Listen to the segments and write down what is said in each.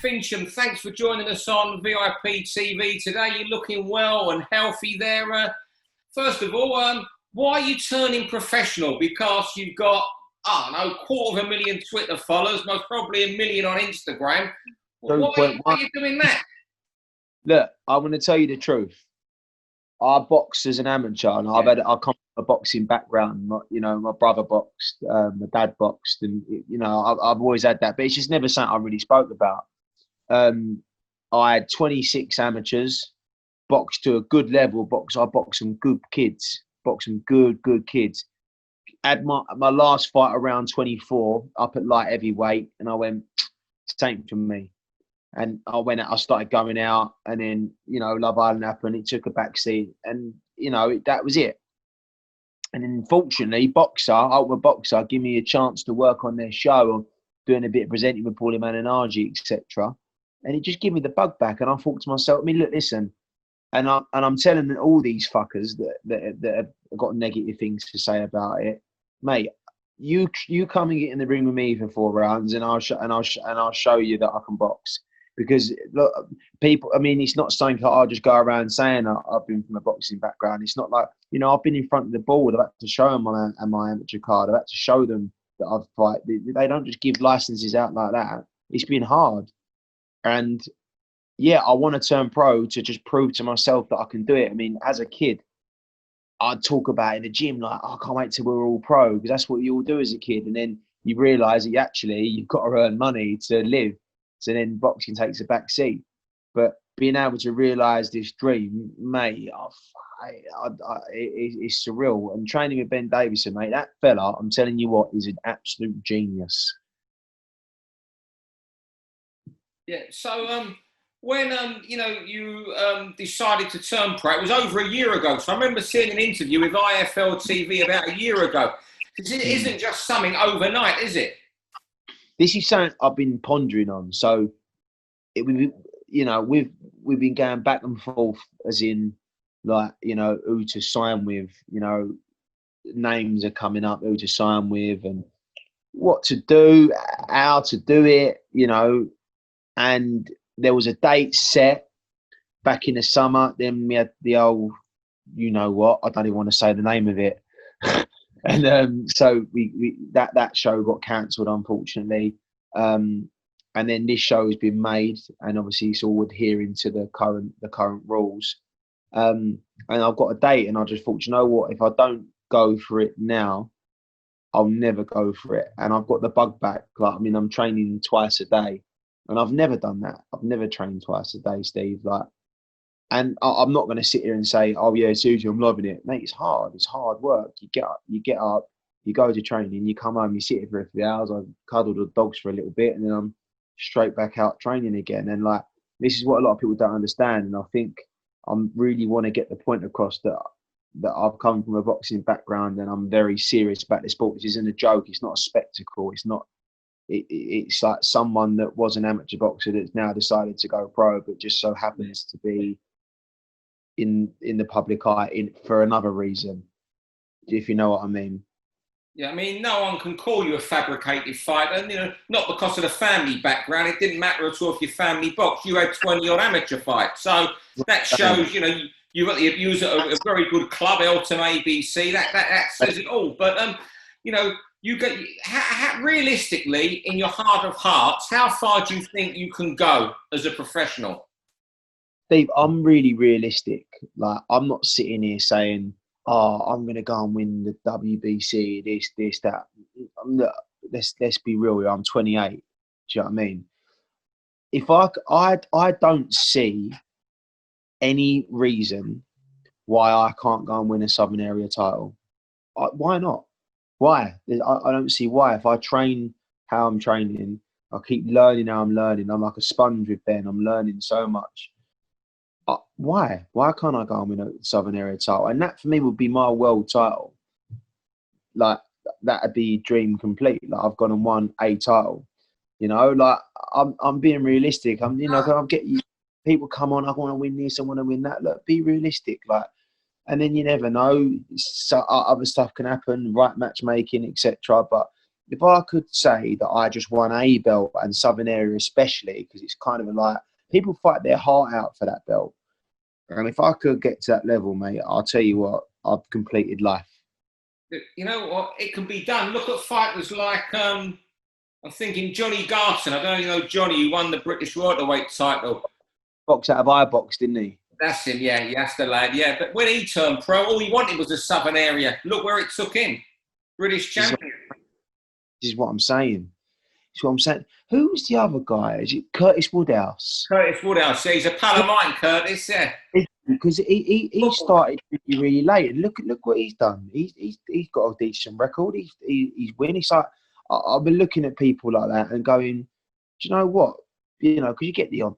Fincham, thanks for joining us on VIP TV today. You're looking well and healthy there. First of all, why are you turning professional? Because you've got, I don't know, 250,000 Twitter followers, most probably 1 million on Instagram. Why are you doing that? Look, I'm going to tell you the truth. I boxed as an amateur, and I come from a boxing background. My brother boxed, my dad boxed, and I've always had that. But it's just never something I really spoke about. I had 26 amateurs, boxed to a good level. I boxed some good kids, good kids. Had my last fight around 24, up at light heavyweight, and I went, "It's ain't for me." And I started going out, and then, Love Island happened. It took a backseat, and, that was it. And then, fortunately, Ultimate Boxer, give me a chance to work on their show, or doing a bit of presenting with Paulie Malignaggi, etc. And it just gave me the bug back. And I thought to myself, look, listen, and I'm telling all these fuckers that have got negative things to say about it, mate. You come and get in the ring with me for 4 rounds, and I'll show you that I can box. Because look, people, it's not something that I'll just go around saying I've been from a boxing background. It's not like, I've been in front of the board. I've had to show them my amateur card. I've had to show them that I've fight. They don't just give licenses out like that. It's been hard. And yeah, I want to turn pro to just prove to myself that I can do it. As a kid, I'd talk about it in the gym, like, I can't wait till we're all pro, because that's what you all do as a kid. And then you realise that you've got to earn money to live. So then boxing takes a back seat. But being able to realise this dream, mate, it's surreal. And training with Ben Davison, mate, that fella, I'm telling you what, is an absolute genius. Yeah, so when you decided to turn pro, it was over a year ago. So I remember seeing an interview with IFL TV about a year ago. Because it isn't just something overnight, is it? This is something I've been pondering on. So, we've been going back and forth, as in, like, who to sign with. Names are coming up, who to sign with, and what to do, how to do it. And there was a date set back in the summer. Then we had the old, I don't even want to say the name of it. And so we that show got cancelled, unfortunately. And then this show has been made, and obviously it's all adhering to the current rules. And I've got a date, and I just thought, what? If I don't go for it now, I'll never go for it. And I've got the bug back. I'm training twice a day, and I've never done that. I've never trained twice a day, Steve. And I'm not going to sit here and say, "Oh yeah, Susie, I'm loving it." Mate, it's hard. It's hard work. You get up, you go to training, you come home, you sit here for a few hours. I cuddle the dogs for a little bit, and then I'm straight back out training again. And this is what a lot of people don't understand. And I think I really want to get the point across that I've come from a boxing background, and I'm very serious about this sport. This isn't a joke. It's not a spectacle. It's not. It's like someone that was an amateur boxer that's now decided to go pro, but just so happens to be in the public eye for another reason, if you know what I mean. Yeah, no one can call you a fabricated fighter, not because of the family background. It didn't matter at all if your family boxed. You had 20-odd amateur fights. So that shows, you was at a very good club, Eltham ABC. That says it all. But, you get realistically, in your heart of hearts, how far do you think you can go as a professional? Steve, I'm really realistic. I'm not sitting here saying, "Oh, I'm going to go and win the WBC, this, that." Let's be real here. I'm 28. Do you know what I mean? If I don't see any reason why I can't go and win a Southern Area title. Why not? Why? I don't see why. If I train how I'm training, I keep learning how I'm learning. I'm like a sponge with Ben. I'm learning so much. Why? Why can't I go and win a Southern Area title? And that for me would be my world title. That'd be dream complete. I've gone and won a title. I'm being realistic. I'm getting people come on. I want to win this. I want to win that. Look, be realistic. And then you never know. So other stuff can happen, right matchmaking, etc. But if I could say that I just won a belt, and Southern Area especially, because it's kind of like people fight their heart out for that belt. And if I could get to that level, mate, I'll tell you what, I've completed life. You know what? It can be done. Look at fighters like I'm thinking Johnny Garson. I don't know if you know Johnny, who won the British welterweight title. Box out of eye box, didn't he? That's him, yeah, that's the lad, yeah. But when he turned pro, all he wanted was the Southern Area. Look where it took him. British champion. This is what I'm saying. This is what I'm saying. Who's the other guy? Is it Curtis Woodhouse? Curtis Woodhouse, yeah, he's a pal of mine, Curtis, yeah. Because he started really, really late. And look what he's done. He's got a decent record. He's winning. It's like, I've been looking at people like that and going, do you know what? You know, because you get the odd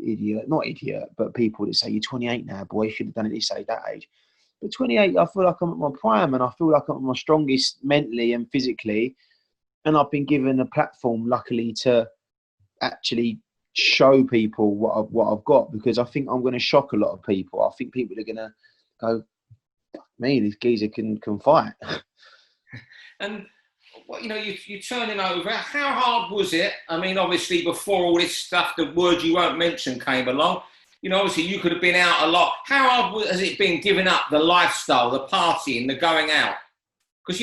idiot, not idiot, but people that say, you're 28 now, boy, you should have done it this age, that age. But 28, I feel like I'm at my prime, and I feel like I'm at my strongest mentally and physically. And I've been given a platform, luckily, to actually show people what I've got, because I think I'm going to shock a lot of people. I think people are going to go, me, this geezer can fight. And you know, you're turning over. How hard was it? I mean, obviously, before all this stuff, the word you won't mention came along. You know, obviously, you could have been out a lot. How hard has it been giving up the lifestyle, the partying, the going out? Because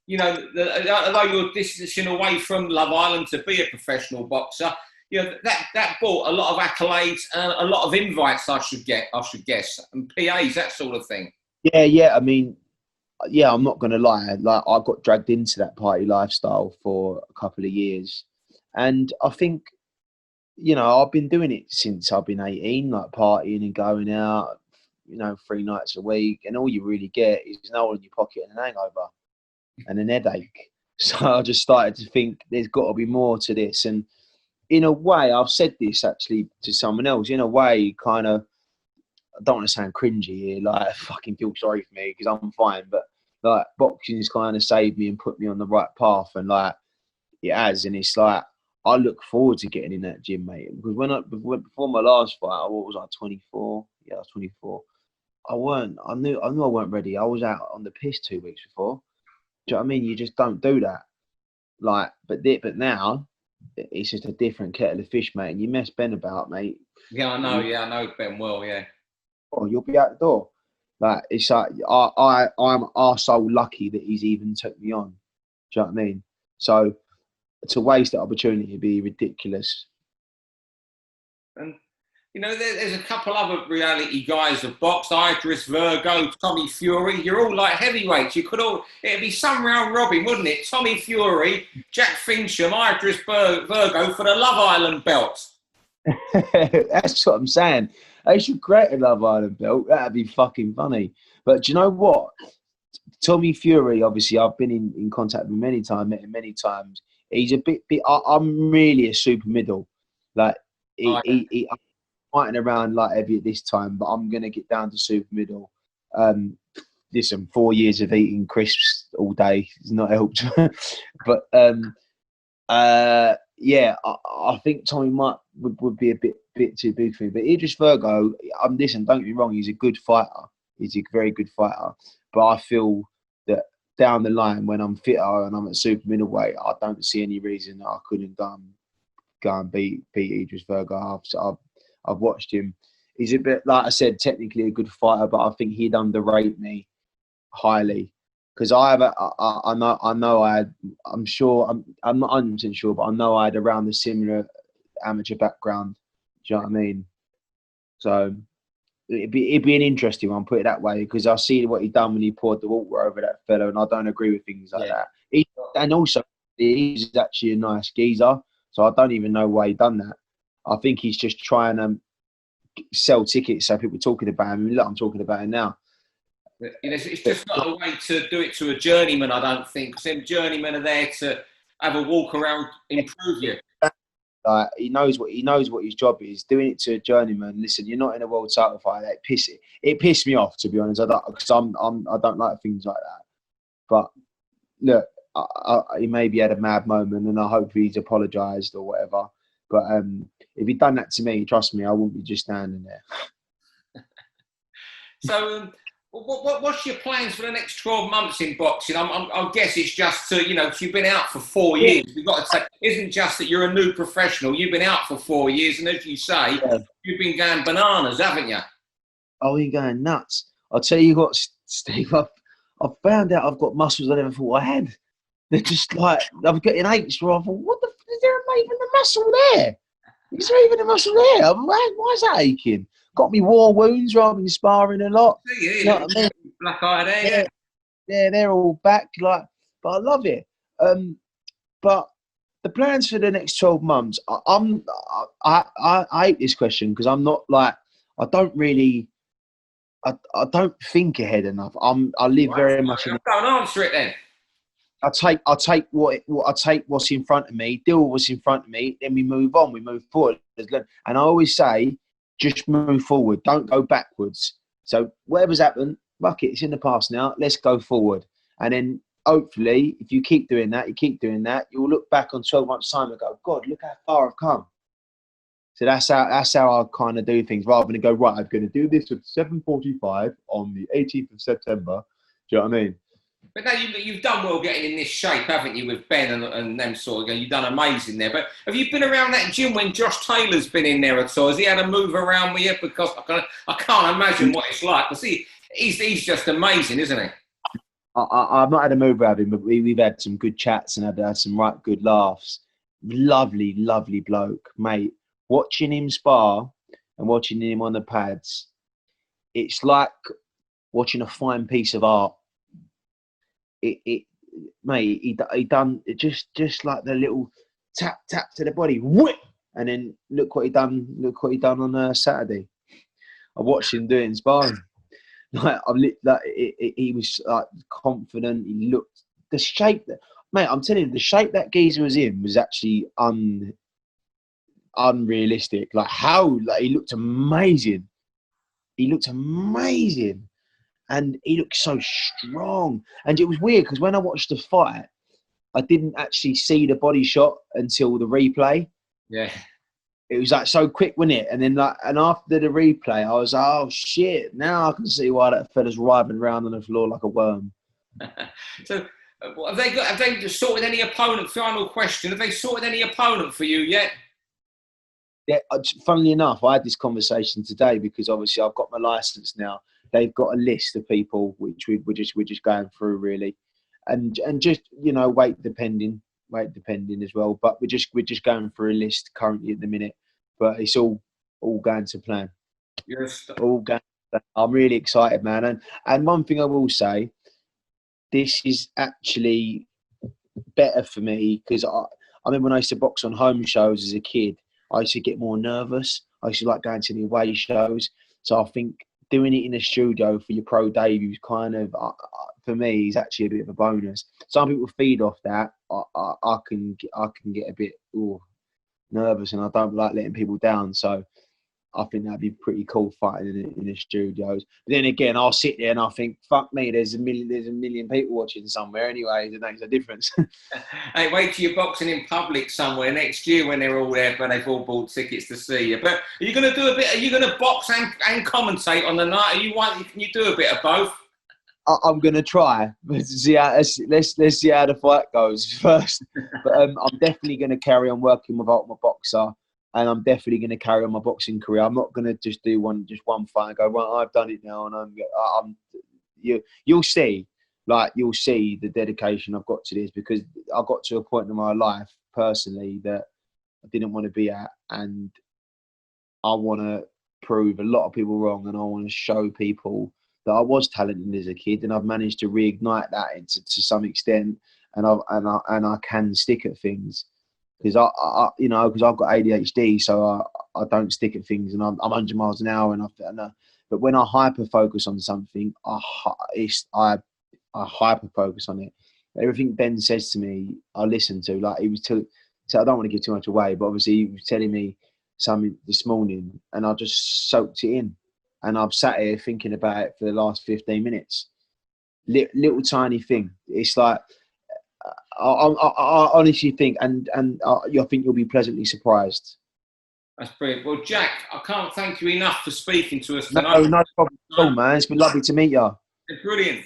although you're distancing away from Love Island to be a professional boxer, you know that brought a lot of accolades and a lot of invites. I should guess, and PAs, that sort of thing. Yeah. I mean, yeah, I'm not going to lie. Like, I got dragged into that party lifestyle for a couple of years. And I think, you know, I've been doing it since I've been 18, like partying and going out, you know, 3 nights a week. And all you really get is an hole in your pocket and an hangover and an headache. So I just started to think there's got to be more to this. And in a way, I've said this actually to someone else, in a way, kind of, I don't want to sound cringy here, like, fucking feel sorry for me because I'm fine, but like, boxing's kind of saved me and put me on the right path, and like, it has. And it's like, I look forward to getting in that gym, mate, because before my last fight, what was I, 24? Yeah, I was 24. I knew I weren't ready. I was out on the piss 2 weeks before. Do you know what I mean? You just don't do that. Like, but now it's just a different kettle of fish, mate. And you mess Ben about, mate. Yeah, I know Ben well, yeah. Oh, you'll be out the door. Like, it's like, I'm so lucky that he's even took me on. Do you know what I mean? So to waste that opportunity would be ridiculous. And you know, there's a couple other reality guys of box, Idris Virgo, Tommy Fury. You're all like heavyweights. It'd be some round robin, wouldn't it? Tommy Fury, Jack Fincham, Idris Virgo for the Love Island belt. That's what I'm saying. They should create a Love Island belt. That'd be fucking funny. But do you know what? Tommy Fury, obviously, I've been in contact with him many times, met him many times. He's a bit. I'm really a super middle. Like, I'm fighting around like heavy at this time, but I'm gonna get down to super middle. Listen, 4 years of eating crisps all day has not helped. But yeah, I think Tommy would be a bit too big for me. But Idris Virgo, listen, don't get me wrong, he's a good fighter. He's a very good fighter. But I feel that down the line, when I'm fitter and I'm at super middleweight, I don't see any reason that I couldn't go and beat Idris Virgo. I've watched him. He's a bit, like I said, technically a good fighter, but I think he'd underrate me highly. Because I'm not 100% sure, but I know I had around the similar amateur background. Do you know what I mean? So it'd be an interesting one, put it that way, because I see what he done when he poured the water over that fella, and I don't agree with things like that. And also, he's actually a nice geezer, so I don't even know why he done that. I think he's just trying to sell tickets so people are talking about him. Look, I'm talking about him now. It's just not a way to do it to a journeyman, I don't think. Because them journeymen are there to have a walk around, improve you. He knows what his job is. Doing it to a journeyman. Listen, you're not in a world title fight. It pissed me off, to be honest. I don't like things like that. But look, he maybe had a mad moment, and I hope he's apologised or whatever. But if he'd done that to me, trust me, I wouldn't be just standing there. So, What's your plans for the next 12 months in boxing? I guess it's just to, you know, 'cause you've been out for 4 years. We've got to say, it isn't just that you're a new professional. You've been out for 4 years, and as you say, you've been going bananas, haven't you? Oh, you're going nuts. I'll tell you what, Steve, I've found out I've got muscles I never thought I had. They're just like, I'm getting aches where I thought, what the is there even a muscle there? Is there even a muscle there? Why is that aching? Got me war wounds rather than sparring a lot. You know what I mean? Black eye there. Yeah, they're all back. Like, but I love it. But the plans for the next 12 months, I hate this question because I'm not like, I don't really, I don't think ahead enough. I live very much in. Don't answer it then. I take what's in front of me, deal with what's in front of me, then we move on, we move forward. And I always say, just move forward, don't go backwards. So whatever's happened, fuck it, it's in the past now, let's go forward. And then hopefully, if you keep doing that, you'll look back on 12 months' time and go, God, look how far I've come. So that's how I kind of do things, rather than go, right, I'm going to do this at 7:45 on the 18th of September. Do you know what I mean? But no, you've done well getting in this shape, haven't you, with Ben and them sort of. You've done amazing there. But have you been around that gym when Josh Taylor's been in there at all? Has he had a move around with you? Because I can't imagine what it's like. Because he's just amazing, isn't he? I've not had a move around him, but we've had some good chats and had some right good laughs. Lovely, lovely bloke, mate. Watching him spar and watching him on the pads, it's like watching a fine piece of art. Mate, he done it just like the little tap to the body, whip, and then look what he done on Saturday. I watched him do it in sparring. He was like confident. He looked the shape that, mate, I'm telling you, the shape that geezer was in was actually unrealistic. Like how, like he looked amazing. And he looked so strong. And it was weird because when I watched the fight, I didn't actually see the body shot until the replay. Yeah. It was like so quick, wasn't it? And then and after the replay, I was like, oh shit, now I can see why that fella's writhing around on the floor like a worm. So have they just sorted any opponent? Final question. Have they sorted any opponent for you yet? Yeah, funnily enough, I had this conversation today because obviously I've got my license now. They've got a list of people which we're just going through really, and just, you know, weight depending as well. But we're just going through a list currently at the minute. But it's all going to plan. Yes. All going to plan. I'm really excited, man. And one thing I will say, this is actually better for me because I remember when I used to box on home shows as a kid, I used to get more nervous. I used to like going to the away shows. So I think doing it in a studio for your pro debut is kind of, for me, is actually a bit of a bonus. Some people feed off that. I can get a bit nervous, and I don't like letting people down. So I think that'd be pretty cool fighting in the studios. But then again, I'll sit there and I think, fuck me, there's a million people watching somewhere anyway. That makes a difference. Hey, wait till you're boxing in public somewhere next year when they're all there, but they've all bought tickets to see you. But are you going to do a bit? Are you going to box and commentate on the night? Can you do a bit of both? I'm going to try. Let's see how the fight goes first. But I'm definitely going to carry on working with my boxer. And I'm definitely going to carry on my boxing career. I'm not going to just do one fight and go, right, I've done it now. And you'll see the dedication I've got to this, because I got to a point in my life personally that I didn't want to be at. And I want to prove a lot of people wrong. And I want to show people that I was talented as a kid, and I've managed to reignite that to some extent. And I can stick at things. Because because I've got ADHD, so I don't stick at things, and I'm 100 miles an hour, but when I hyper focus on something, I hyper focus on it. Everything Ben says to me, I listen to. Like so I don't want to give too much away, but obviously he was telling me something this morning, and I just soaked it in, and I've sat here thinking about it for the last 15 minutes. Little tiny thing. It's like. I honestly think, and I think you'll be pleasantly surprised. That's brilliant. Well, Jack, I can't thank you enough for speaking to us tonight. No problem at all, man. It's been lovely to meet you. Brilliant.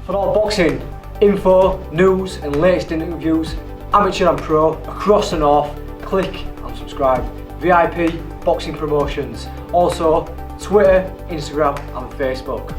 For all boxing info, news and latest interviews, amateur and pro, across the north, click and subscribe. VIP Boxing Promotions. Also Twitter, Instagram and Facebook.